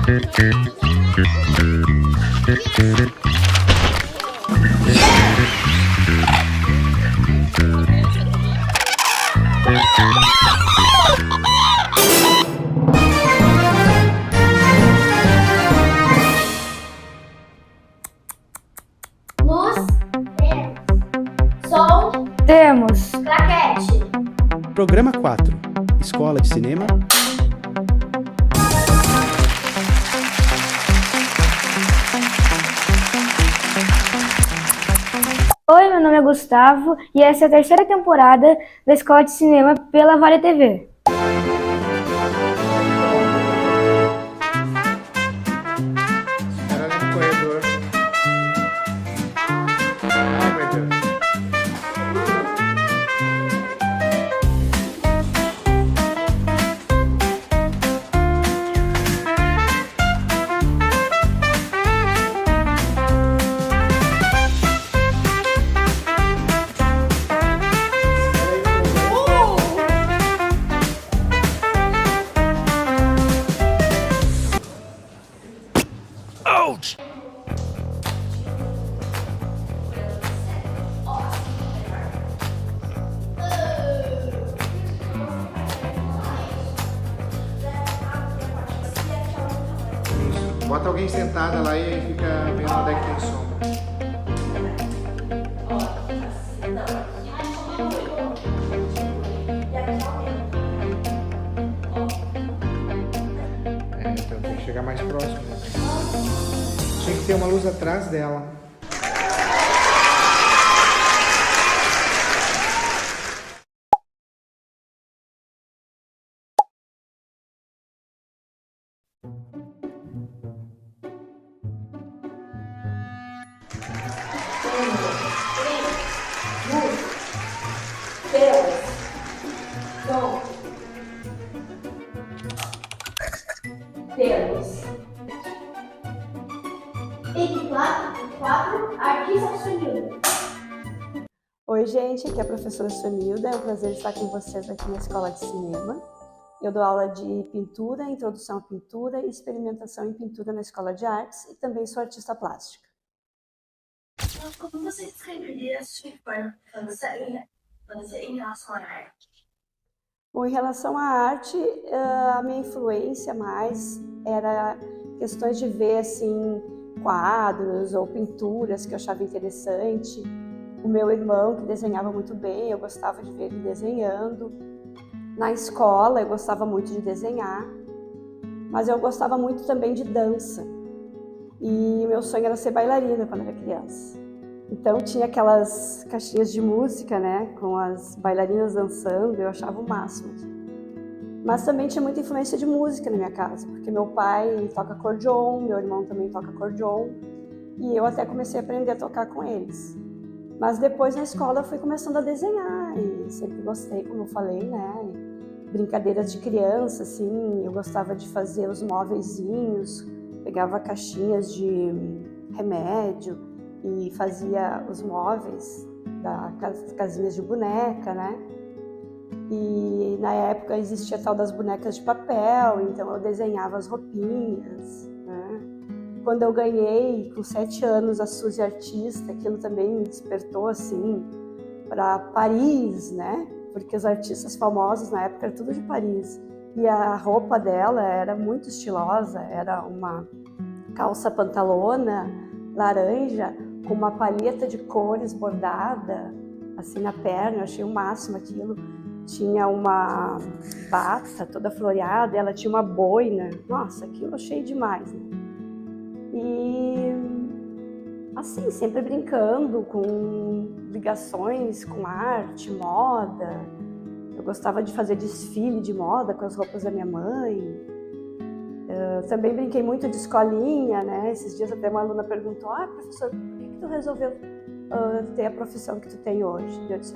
Luz, temos. Som, Temos. claquete. Programa 4. Escola de Cinema. Oi, meu nome é Gustavo e essa é a terceira temporada da Escola de Cinema pela Vale TV. Era ali no corredor. Ai, meu Deus. Bota alguém sentada lá e fica vendo onde é que tem sombra. Então tem que chegar mais próximo. Tinha que ter uma luz atrás dela. Temos. E quatro, artista Sonilda. Oi, gente, aqui é a professora Sonilda. É um prazer estar com vocês aqui na Escola de Cinema. Eu dou aula de pintura, introdução à pintura e experimentação em pintura na Escola de Artes e também sou artista plástica. Como você descreveria a sua infância em relação à arte? Bom, em relação à arte, a minha influência mais era questões de ver assim quadros ou pinturas que eu achava interessante. O meu irmão, que desenhava muito bem, eu gostava de ver ele desenhando. Na escola, eu gostava muito de desenhar, mas eu gostava muito também de dança. E meu sonho era ser bailarina quando eu era criança. Então tinha aquelas caixinhas de música, né, com as bailarinas dançando, eu achava o máximo. Mas também tinha muita influência de música na minha casa, porque meu pai toca acordeon, meu irmão também toca acordeon, e eu até comecei a aprender a tocar com eles. Mas depois na escola eu fui começando a desenhar, e sempre gostei, como eu falei, né, brincadeiras de criança, assim, eu gostava de fazer os móveizinhos, pegava caixinhas de remédio, e fazia os móveis das casinhas de boneca, né? E na época existia a tal das bonecas de papel, então eu desenhava as roupinhas, né? Quando eu ganhei, com 7 anos, a Suzy Artista, aquilo também me despertou, assim, para Paris, né? Porque os artistas famosos na época eram tudo de Paris. E a roupa dela era muito estilosa, era uma calça pantalona laranja, com uma palheta de cores bordada, assim, na perna. Eu achei o máximo aquilo. Tinha uma bata toda floreada, ela tinha uma boina. Nossa, aquilo eu achei demais, né? E, assim, sempre brincando com ligações com arte, moda. Eu gostava de fazer desfile de moda com as roupas da minha mãe. Também brinquei muito de escolinha, né? Esses dias até uma aluna perguntou: professor, por que tu resolveu ter a profissão que tu tem hoje? E eu disse: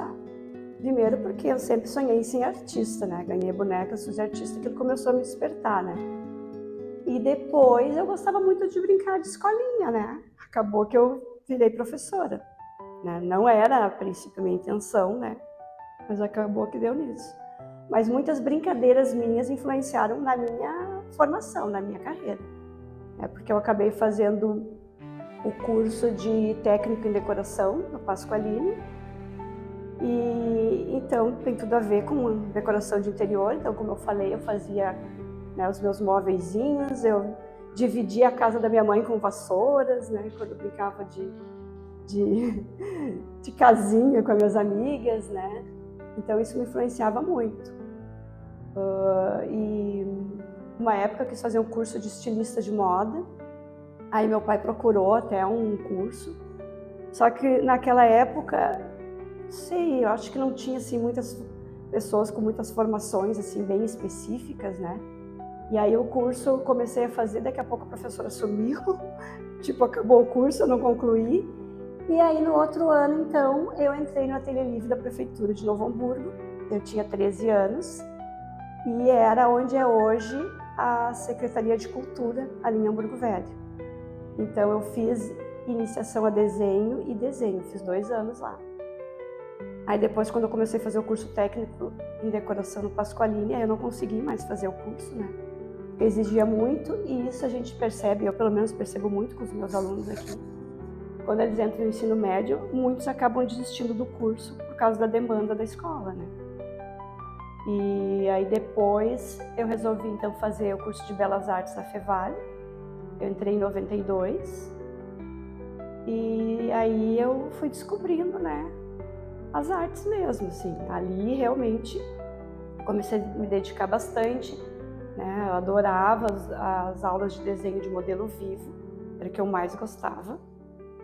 primeiro porque eu sempre sonhei em ser artista, né? Ganhei boneca, Suzy Artista, aquilo começou a me despertar, né? E depois eu gostava muito de brincar de escolinha, né? Acabou que eu virei professora, né? Não era a princípio a minha intenção, né? Mas acabou que deu nisso. Mas muitas brincadeiras minhas influenciaram na minha formação, na minha carreira. porque eu acabei fazendo o curso de técnico em decoração no Pasqualini. E então tem tudo a ver com decoração de interior. Então, como eu falei, eu fazia, né, os meus móveizinhos, eu dividia a casa da minha mãe com vassouras, né, quando eu brincava de casinha com as minhas amigas, né? Então isso me influenciava muito. E uma época eu quis fazer um curso de estilista de moda. Aí meu pai procurou até um curso. Só que naquela época, não sei, eu acho que não tinha assim muitas pessoas com muitas formações assim bem específicas, né? E aí o curso eu comecei a fazer, daqui a pouco a professora sumiu, tipo, acabou o curso, eu não concluí. E aí no outro ano, então, eu entrei no Ateliê Livre da Prefeitura de Novo Hamburgo, eu tinha 13 anos, e era onde é hoje a Secretaria de Cultura, ali em Hamburgo Velho. Então eu fiz iniciação a desenho e desenho, fiz 2 anos lá. Aí depois, quando eu comecei a fazer o curso técnico em decoração no Pasqualini, aí eu não consegui mais fazer o curso, né? Porque exigia muito, e isso a gente percebe, eu pelo menos percebo muito com os meus alunos aqui. Quando eles entram no ensino médio, muitos acabam desistindo do curso por causa da demanda da escola, né? E aí depois eu resolvi então fazer o curso de Belas Artes da Fevale. Eu entrei em 92 e aí eu fui descobrindo, né, as artes mesmo, assim. Ali realmente comecei a me dedicar bastante, né? Eu adorava as aulas de desenho de modelo vivo, era o que eu mais gostava.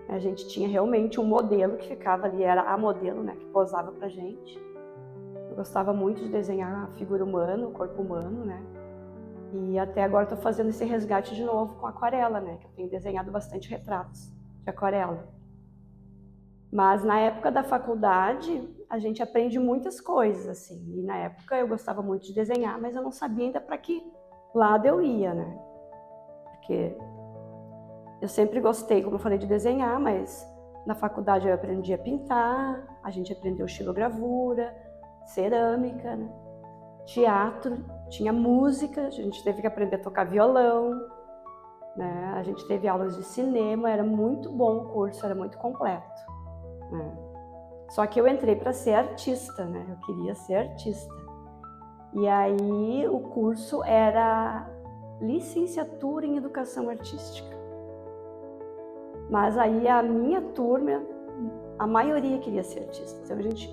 A gente tinha realmente um modelo que ficava ali, era a modelo, né, que posava pra gente. Eu gostava muito de desenhar a figura humana, o corpo humano, né? E até agora estou fazendo esse resgate de novo com aquarela, né? Que eu tenho desenhado bastante retratos de aquarela. Mas na época da faculdade, a gente aprende muitas coisas, assim. E na época eu gostava muito de desenhar, mas eu não sabia ainda para que lado eu ia, né? Porque eu sempre gostei, como eu falei, de desenhar, mas na faculdade eu aprendi a pintar, a gente aprendeu xilogravura, cerâmica, né? Teatro, tinha música, a gente teve que aprender a tocar violão, né? A gente teve aulas de cinema, era muito bom o curso, era muito completo, né? Só que eu entrei para ser artista, né? Eu queria ser artista. E aí o curso era licenciatura em educação artística. Mas aí a minha turma, a maioria queria ser artista. Então a gente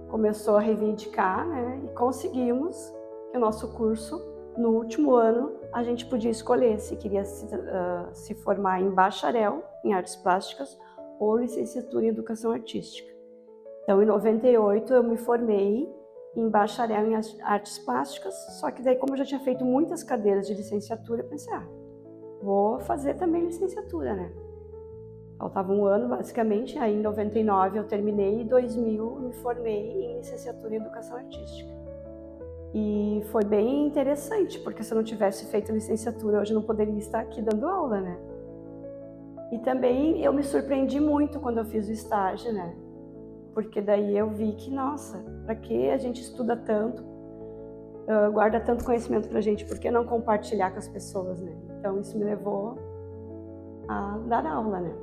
começou a reivindicar, né? E conseguimos que o nosso curso, no último ano, a gente podia escolher se queria se formar em bacharel em artes plásticas ou licenciatura em educação artística. Então, em 98, eu me formei em bacharel em artes plásticas, só que daí, como eu já tinha feito muitas cadeiras de licenciatura, eu pensei, vou fazer também licenciatura, né? Faltava um ano, basicamente, aí em 99 eu terminei e em 2000 eu me formei em licenciatura em educação artística. E foi bem interessante, porque se eu não tivesse feito licenciatura, hoje eu não poderia estar aqui dando aula, né? E também eu me surpreendi muito quando eu fiz o estágio, né? Porque daí eu vi que, nossa, para que a gente estuda tanto, guarda tanto conhecimento pra gente, por que não compartilhar com as pessoas, né? Então isso me levou a dar aula, né?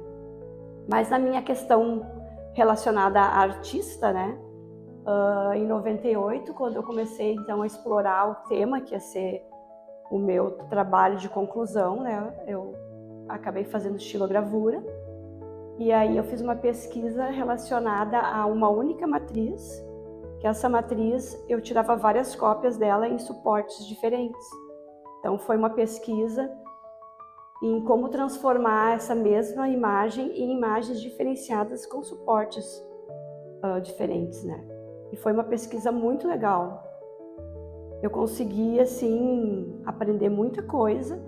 Mas na minha questão relacionada a artista, né? Em 98, quando eu comecei então a explorar o tema que ia ser o meu trabalho de conclusão, né? Eu acabei fazendo xilogravura. E aí eu fiz uma pesquisa relacionada a uma única matriz, que essa matriz eu tirava várias cópias dela em suportes diferentes. Então foi uma pesquisa em como transformar essa mesma imagem em imagens diferenciadas com suportes diferentes, né? E foi uma pesquisa muito legal. Eu consegui, assim, aprender muita coisa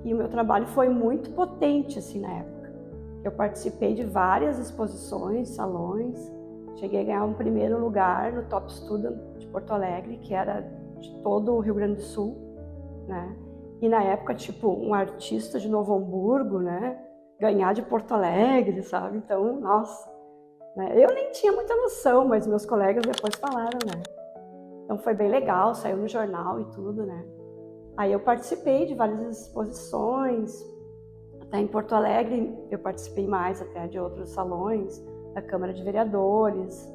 e o meu trabalho foi muito potente, assim, na época. Eu participei de várias exposições, salões, cheguei a ganhar um primeiro lugar no Top Student de Porto Alegre, que era de todo o Rio Grande do Sul, né? E na época, tipo, um artista de Novo Hamburgo, né? Ganhar de Porto Alegre, sabe? Então, nossa, né? Eu nem tinha muita noção, mas meus colegas depois falaram, né? Então foi bem legal, saiu no jornal e tudo, né? Aí eu participei de várias exposições, Até em Porto Alegre eu participei mais até de outros salões, da Câmara de Vereadores,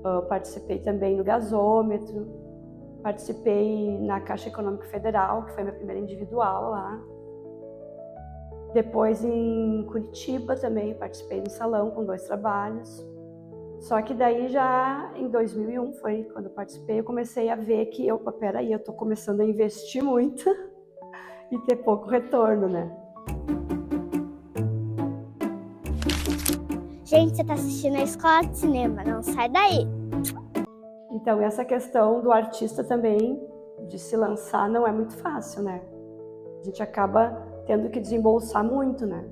eu participei também no gasômetro, participei na Caixa Econômica Federal, que foi minha primeira individual lá. Depois em Curitiba também participei no salão com 2 trabalhos. Só que daí já em 2001 foi quando eu participei, eu comecei a ver que peraí, eu tô começando a investir muito e ter pouco retorno, né? Gente, você tá assistindo a Escola de Cinema, não sai daí! Então essa questão do artista também, de se lançar, não é muito fácil, né? A gente acaba tendo que desembolsar muito, né?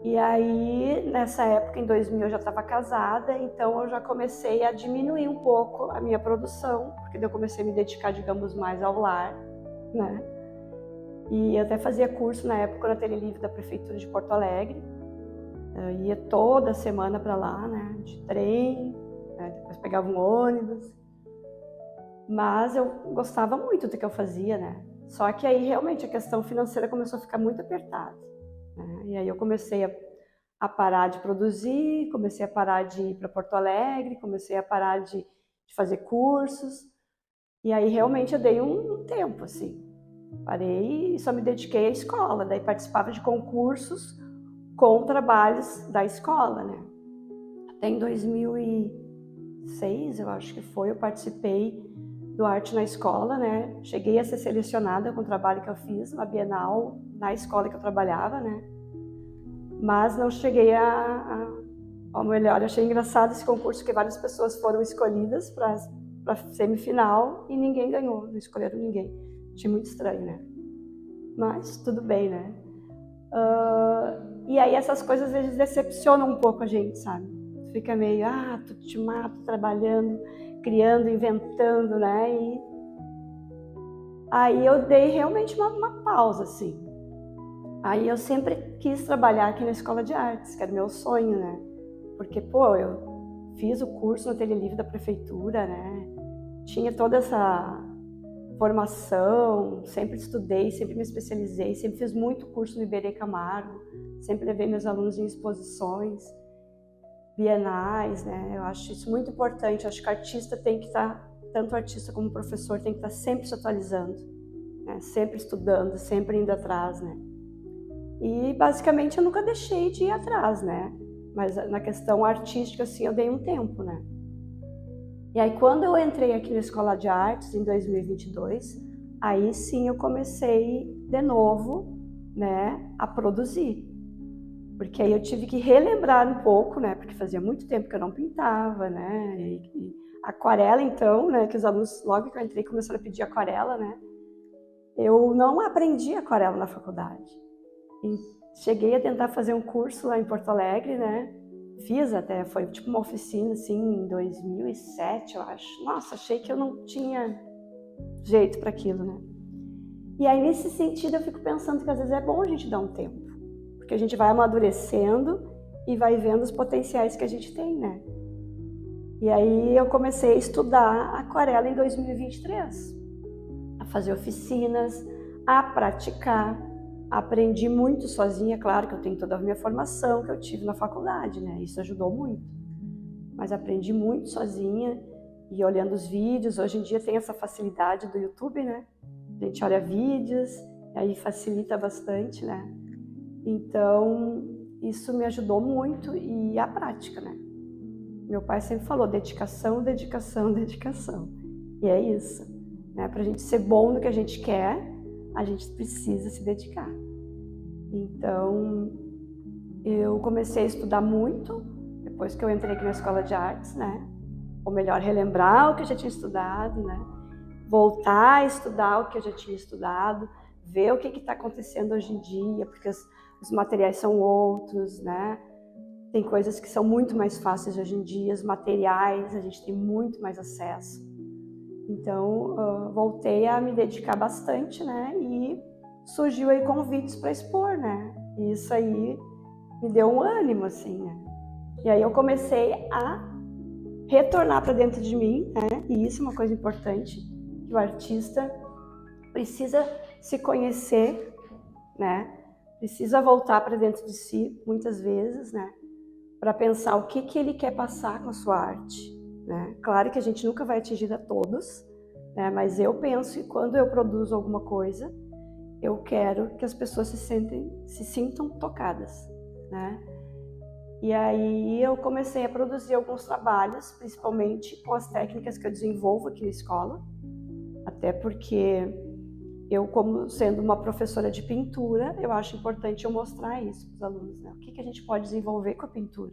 E aí, nessa época, em 2000, eu já estava casada, então eu já comecei a diminuir um pouco a minha produção, porque daí eu comecei a me dedicar, digamos, mais ao lar, né? E eu até fazia curso na época na Ateliê Livre da Prefeitura de Porto Alegre. Eu ia toda semana para lá, né? De trem, né? Depois pegava um ônibus. Mas eu gostava muito do que eu fazia, né? Só que aí, realmente, a questão financeira começou a ficar muito apertada. E aí eu comecei a parar de produzir, comecei a parar de ir para Porto Alegre, comecei a parar de fazer cursos. E aí realmente eu dei um tempo, assim. Parei e só me dediquei à escola. Daí participava de concursos com trabalhos da escola, né? Até em 2006, eu acho que foi, eu participei do Arte na Escola, né? Cheguei a ser selecionada com o trabalho que eu fiz, uma Bienal, na escola que eu trabalhava, né? Mas não cheguei ao melhor. Eu achei engraçado esse concurso, que várias pessoas foram escolhidas para semifinal e ninguém ganhou, não escolheram ninguém. Achei muito estranho, né? Mas tudo bem, né? E aí essas coisas às vezes decepcionam um pouco a gente, sabe? Fica meio, tu te mato trabalhando, criando, inventando, né? E aí eu dei realmente uma pausa, assim. Aí eu sempre quis trabalhar aqui na Escola de Artes, que era meu sonho, né? Porque, eu fiz o curso no Ateliê Livre da Prefeitura, né? Tinha toda essa formação, sempre estudei, sempre me especializei, sempre fiz muito curso no Iberê Camargo, sempre levei meus alunos em exposições, bienais, né? Eu acho isso muito importante, eu acho que o artista tem que estar, tanto o artista como o professor, tem que estar sempre se atualizando, né? Sempre estudando, sempre indo atrás, né? E basicamente eu nunca deixei de ir atrás, né? Mas na questão artística, assim, eu dei um tempo, né? E aí quando eu entrei aqui na Escola de Artes, em 2022, aí sim eu comecei de novo, né, a produzir. Porque aí eu tive que relembrar um pouco, né, porque fazia muito tempo que eu não pintava, né, e aquarela então, né, que os alunos, logo que eu entrei, começaram a pedir aquarela, né, eu não aprendi aquarela na faculdade. E cheguei a tentar fazer um curso lá em Porto Alegre, né, fiz até, foi tipo uma oficina, assim, em 2007, eu acho. Nossa, achei que eu não tinha jeito para aquilo, né. E aí, nesse sentido, eu fico pensando que às vezes é bom a gente dar um tempo, porque a gente vai amadurecendo e vai vendo os potenciais que a gente tem, né. E aí eu comecei a estudar aquarela em 2023, a fazer oficinas, a praticar. Aprendi muito sozinha, claro que eu tenho toda a minha formação que eu tive na faculdade, né? Isso ajudou muito. Mas aprendi muito sozinha e olhando os vídeos. Hoje em dia tem essa facilidade do YouTube, né? A gente olha vídeos, e aí facilita bastante, né? Então, isso me ajudou muito e a prática, né? Meu pai sempre falou dedicação, dedicação, dedicação. E é isso, né? Pra gente ser bom no que a gente quer, a gente precisa se dedicar. Então, eu comecei a estudar muito, depois que eu entrei aqui na Escola de Artes, né? Ou melhor, relembrar o que eu já tinha estudado, né? Voltar a estudar o que eu já tinha estudado, ver o que está acontecendo hoje em dia, porque os materiais são outros, né? Tem coisas que são muito mais fáceis hoje em dia, os materiais, a gente tem muito mais acesso. Então, voltei a me dedicar bastante, né? E surgiu aí convites para expor, né? E isso aí me deu um ânimo, assim, né? E aí eu comecei a retornar para dentro de mim, né? E isso é uma coisa importante, que o artista precisa se conhecer, né? precisa voltar para dentro de si, muitas vezes, né? Para pensar o que ele quer passar com a sua arte, né? Claro que a gente nunca vai atingir a todos, né? Mas eu penso que quando eu produzo alguma coisa, eu quero que as pessoas se sintam tocadas, né? E aí eu comecei a produzir alguns trabalhos, principalmente com as técnicas que eu desenvolvo aqui na escola, até porque eu, como sendo uma professora de pintura, eu acho importante eu mostrar isso para os alunos, né? O que a gente pode desenvolver com a pintura.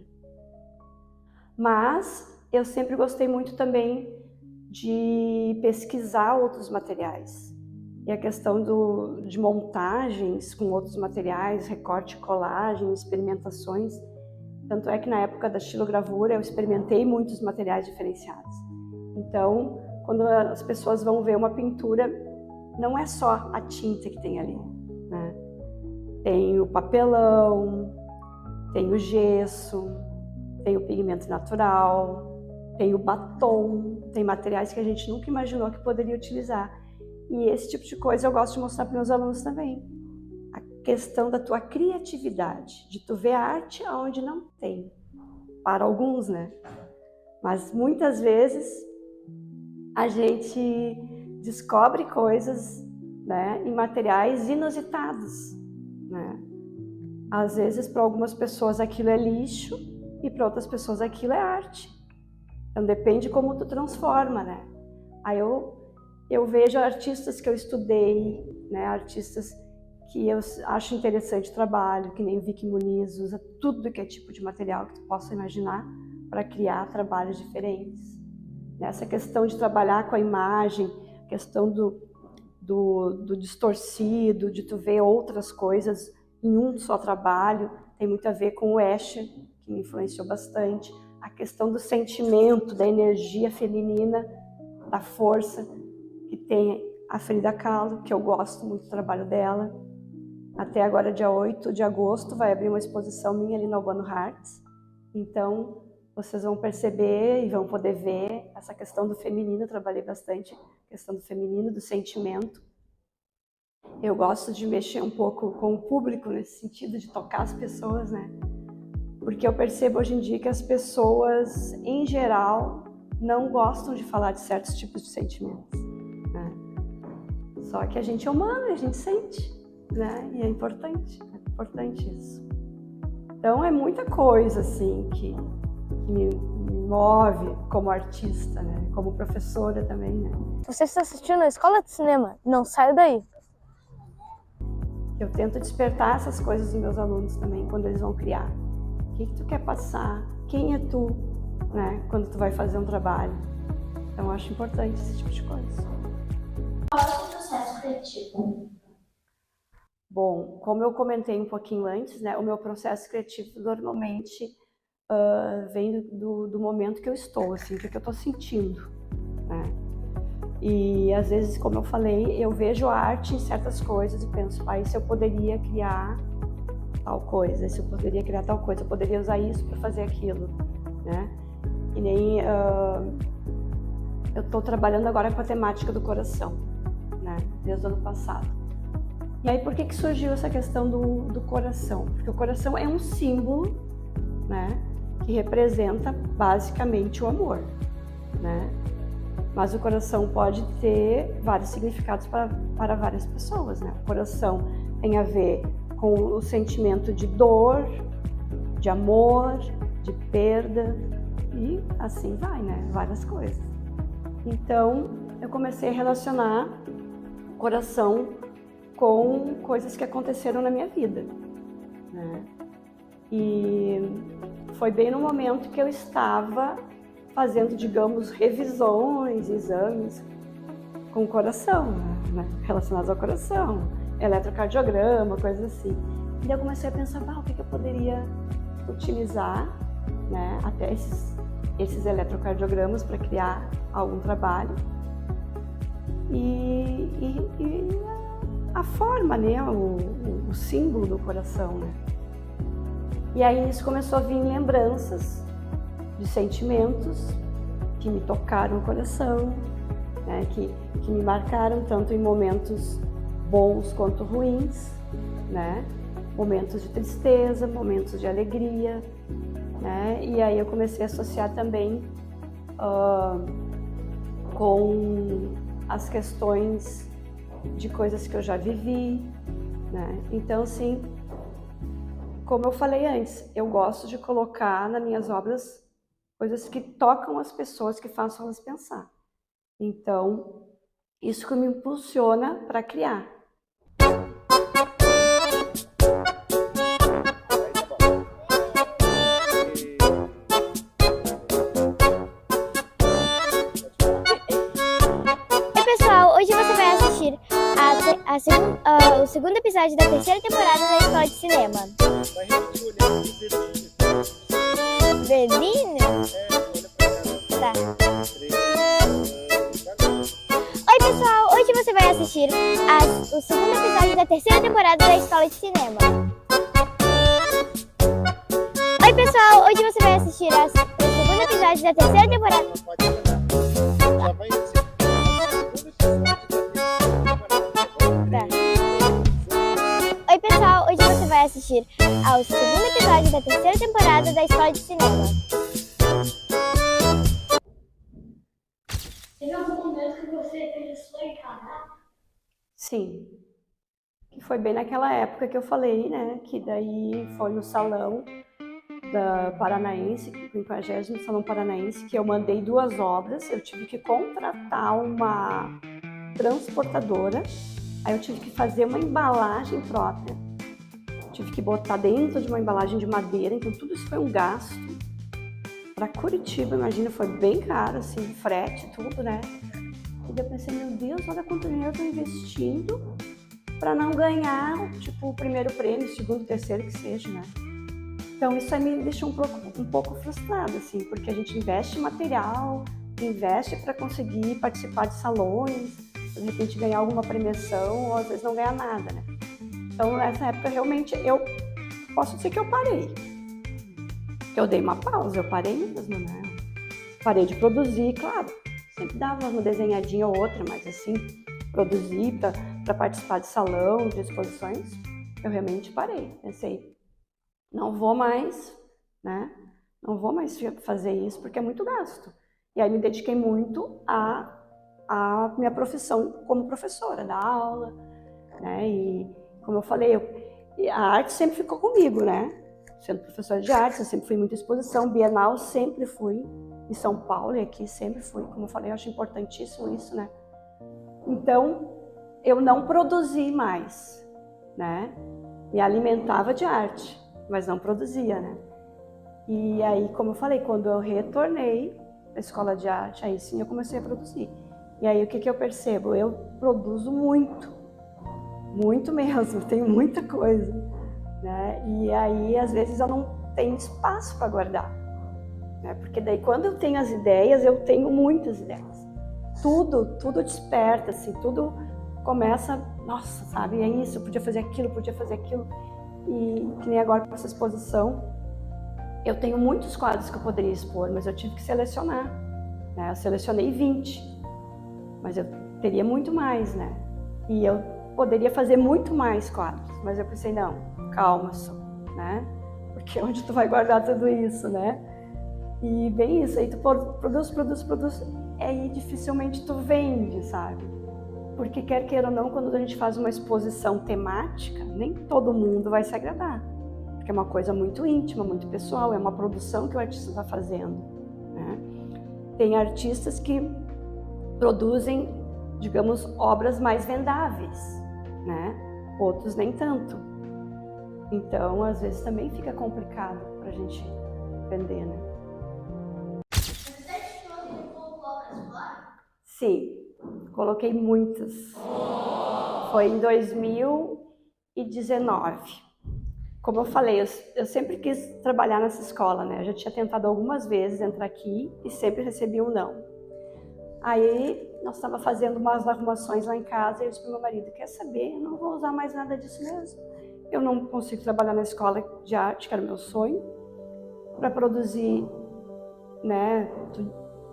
Mas eu sempre gostei muito também de pesquisar outros materiais. E a questão de montagens com outros materiais, recorte, colagem, experimentações. Tanto é que na época da estilogravura eu experimentei muitos materiais diferenciados. Então, quando as pessoas vão ver uma pintura, não é só a tinta que tem ali, né? Tem o papelão, tem o gesso, tem o pigmento natural, tem o batom, tem materiais que a gente nunca imaginou que poderia utilizar. E esse tipo de coisa eu gosto de mostrar para meus alunos também. A questão da tua criatividade, de tu ver a arte onde não tem. Para alguns, né? Mas muitas vezes a gente descobre coisas, né, em materiais inusitados, né? Às vezes para algumas pessoas aquilo é lixo e para outras pessoas aquilo é arte. Então depende como tu transforma, né? Aí eu vejo artistas que eu estudei, né, artistas que eu acho interessante o trabalho, que nem o Vicky Muniz, usa tudo que é tipo de material que tu possa imaginar para criar trabalhos diferentes. Nessa questão de trabalhar com a imagem, questão do distorcido, de tu ver outras coisas em um só trabalho, tem muito a ver com o Escher, que me influenciou bastante. A questão do sentimento, da energia feminina, da força, que tem a Frida Kahlo, que eu gosto muito do trabalho dela. Até agora, dia 8 de agosto, vai abrir uma exposição minha ali na Urbano Arts. Então, vocês vão perceber e vão poder ver essa questão do feminino. Eu trabalhei bastante a questão do feminino, do sentimento. Eu gosto de mexer um pouco com o público, nesse sentido de tocar as pessoas, né? Porque eu percebo hoje em dia que as pessoas, em geral, não gostam de falar de certos tipos de sentimentos, né? Só que a gente é humano, a gente sente, né? E é importante isso. Então é muita coisa assim que me move como artista, né? Como professora também, né? Você está assistindo a Escola de Cinema, não saia daí. Eu tento despertar essas coisas nos meus alunos também, quando eles vão criar. O que tu quer passar? Quem é tu, né? Quando tu vai fazer um trabalho. Então eu acho importante esse tipo de coisa. Qual é o processo criativo? Bom, como eu comentei um pouquinho antes, né? O meu processo criativo normalmente vem do momento que eu estou, assim, do que eu estou sentindo, né? E às vezes, como eu falei, eu vejo a arte em certas coisas e penso, se eu poderia criar tal coisa, se eu poderia criar tal coisa, eu poderia usar isso para fazer aquilo, né? E nem eu estou trabalhando agora com a temática do coração, né? Desde o ano passado. E aí, por que surgiu essa questão do coração? Porque o coração é um símbolo, né? Que representa basicamente o amor, né? Mas o coração pode ter vários significados para várias pessoas, né? O coração tem a ver com o sentimento de dor, de amor, de perda e assim vai, né? Várias coisas. Então, eu comecei a relacionar o coração com coisas que aconteceram na minha vida, né? E foi bem no momento que eu estava fazendo, digamos, revisões, exames com o coração, né? Relacionados ao coração, eletrocardiograma, coisas assim. E eu comecei a pensar, o que eu poderia utilizar, né? Até esses eletrocardiogramas para criar algum trabalho. E a forma, né? O símbolo do coração, né? E aí isso começou a vir lembranças de sentimentos que me tocaram o coração, né? Que me marcaram tanto em momentos bons quanto ruins, né? momentos de tristeza, momentos de alegria, né? E aí eu comecei a associar também com as questões de coisas que eu já vivi, né? Então, assim, como eu falei antes, eu gosto de colocar nas minhas obras coisas que tocam as pessoas, que façam elas pensar. Então, isso que me impulsiona para criar. Oi, pessoal, hoje você vai assistir o segundo episódio da terceira temporada da Escola de Cinema. Vai repetir olhando pro verdinho. Verdinho? Olha pra cá. Tá. 3, 2, Oi, pessoal, hoje você vai assistir o segundo episódio da terceira temporada da Escola de Cinema. Oi, pessoal, hoje você vai assistir o segundo episódio da terceira temporada. Pode olhar. Já vai ser o segundo episódio da terceira temporada. Tá. Oi, pessoal, hoje você vai assistir ao segundo episódio da terceira temporada da Escola de Cinema. Teve algum momento que você pensou em casar? Sim, que foi bem naquela época que eu falei, né? Que daí foi no salão da Paranaense, o 50º Salão Paranaense, que eu mandei 2 obras. Eu tive que contratar uma transportadora, aí eu tive que fazer uma embalagem própria, tive que botar dentro de uma embalagem de madeira, então tudo isso foi um gasto. Para Curitiba, imagina, foi bem caro, assim, frete, tudo, né? E daí eu pensei, meu Deus, olha quanto dinheiro eu tô investindo para não ganhar, tipo, o primeiro prêmio, o segundo, terceiro, que seja, né? Então isso aí me deixou um pouco frustrada, assim, porque a gente investe em material, investe para conseguir participar de salões, de repente ganhar alguma premiação, ou às vezes não ganhar nada, né? Então nessa época realmente eu posso dizer que eu parei. Eu dei uma pausa, eu parei mesmo, né? Parei de produzir, claro, sempre dava uma desenhadinha ou outra, mas assim, produzir para participar de salão, de exposições, eu realmente parei. Pensei, não vou mais, né? Não vou mais fazer isso porque é muito gasto. E aí me dediquei muito à minha profissão como professora, da aula, né? E como eu falei, a arte sempre ficou comigo, né? Sendo professora de arte, eu sempre fui em muita exposição, Bienal sempre fui, em São Paulo e aqui sempre fui, como eu falei, eu acho importantíssimo isso, né? Então, eu não produzi mais, né? Me alimentava de arte, mas não produzia, né? E aí, como eu falei, quando eu retornei à escola de arte, aí sim eu comecei a produzir. E aí, o que eu percebo? Eu produzo muito, muito mesmo, tenho muita coisa, né? E aí, às vezes, eu não tenho espaço para guardar, né? Porque daí, quando eu tenho as ideias, eu tenho muitas ideias. Tudo desperta, assim, tudo começa, nossa, sabe? É isso, podia fazer aquilo. E que nem agora com essa exposição, eu tenho muitos quadros que eu poderia expor, mas eu tive que selecionar, né? Eu selecionei 20, mas eu teria muito mais, né? E eu poderia fazer muito mais quadros, mas eu pensei, não, calma só, né? Porque onde tu vai guardar tudo isso, né? E bem isso, aí tu produz, aí dificilmente tu vende, sabe? Porque quer queira ou não, quando a gente faz uma exposição temática, nem todo mundo vai se agradar. Porque é uma coisa muito íntima, muito pessoal, é uma produção que o artista está fazendo, né? Tem artistas que produzem, digamos, obras mais vendáveis, né? Outros nem tanto. Então, às vezes também fica complicado para a gente vender, né? Sim, coloquei muitas. Foi em 2019. Como eu falei, eu sempre quis trabalhar nessa escola, né? Eu já tinha tentado algumas vezes entrar aqui e sempre recebi um não. Aí, nós estávamos fazendo umas arrumações lá em casa e eu disse para o meu marido, quer saber? Eu não vou usar mais nada disso mesmo. Eu não consigo trabalhar na escola de arte, que era o meu sonho, para produzir, né,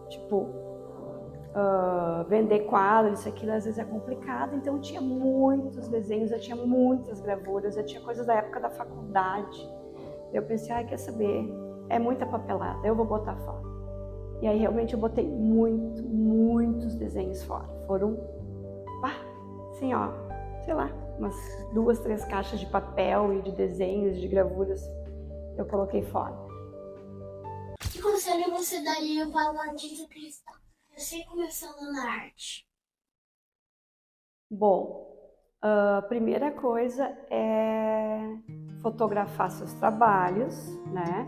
tipo, vender quadros, isso aquilo às vezes é complicado, então eu tinha muitos desenhos, eu tinha muitas gravuras, eu tinha coisas da época da faculdade. Eu pensei, quer saber, é muita papelada, eu vou botar fora. E aí realmente eu botei muitos desenhos fora. Foram, assim ó, sei lá, umas 2, 3 caixas de papel e de desenhos, de gravuras, eu coloquei fora. Que conselho você daria para um artista que está começando na arte? Bom, a primeira coisa é fotografar seus trabalhos, né?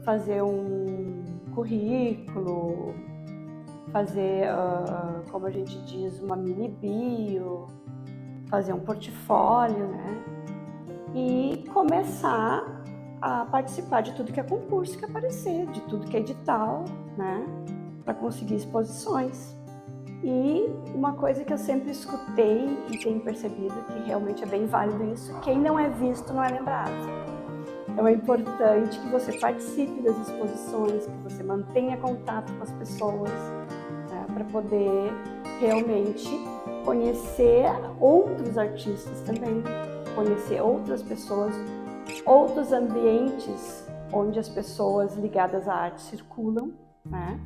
Fazer um currículo, fazer, como a gente diz, uma mini bio, fazer um portfólio, né? E começar a participar de tudo que é concurso que aparecer, de tudo que é edital, né? Para conseguir exposições. E uma coisa que eu sempre escutei e tenho percebido que realmente é bem válido isso, quem não é visto não é lembrado. Então é importante que você participe das exposições, que você mantenha contato com as pessoas, né, para poder realmente conhecer outros artistas também, conhecer outras pessoas, outros ambientes onde as pessoas ligadas à arte circulam, né?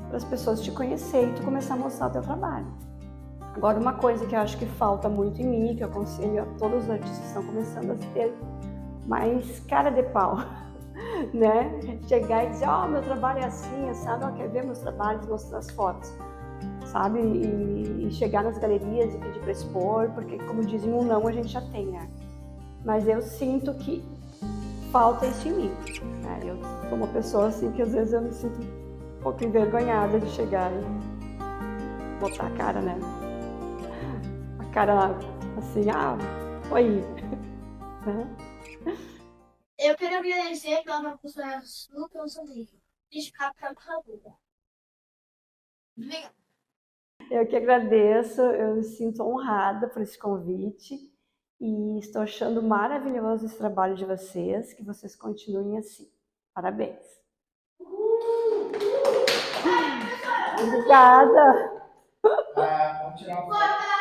Para as pessoas te conhecerem e tu começar a mostrar o teu trabalho. Agora, uma coisa que eu acho que falta muito em mim, que eu aconselho a todos os artistas que estão começando a ter mais cara de pau, né? Chegar e dizer, meu trabalho é assim, sabe? Quer ver meus trabalhos, mostrar as fotos, sabe? E chegar nas galerias e pedir para expor, porque, como dizem, um não a gente já tem, né? Mas eu sinto que falta isso em mim, né? Eu sou uma pessoa assim que às vezes eu me sinto um pouco envergonhada de chegar e botar a cara, né? A cara assim, oi. Eu quero agradecer pela professora Su pelo sorriso. Ficar para a dúvida. Obrigada. Eu que agradeço, eu me sinto honrada por esse convite e estou achando maravilhoso esse trabalho de vocês, que vocês continuem assim. Parabéns. Obrigada. Vamos tirar uma foto.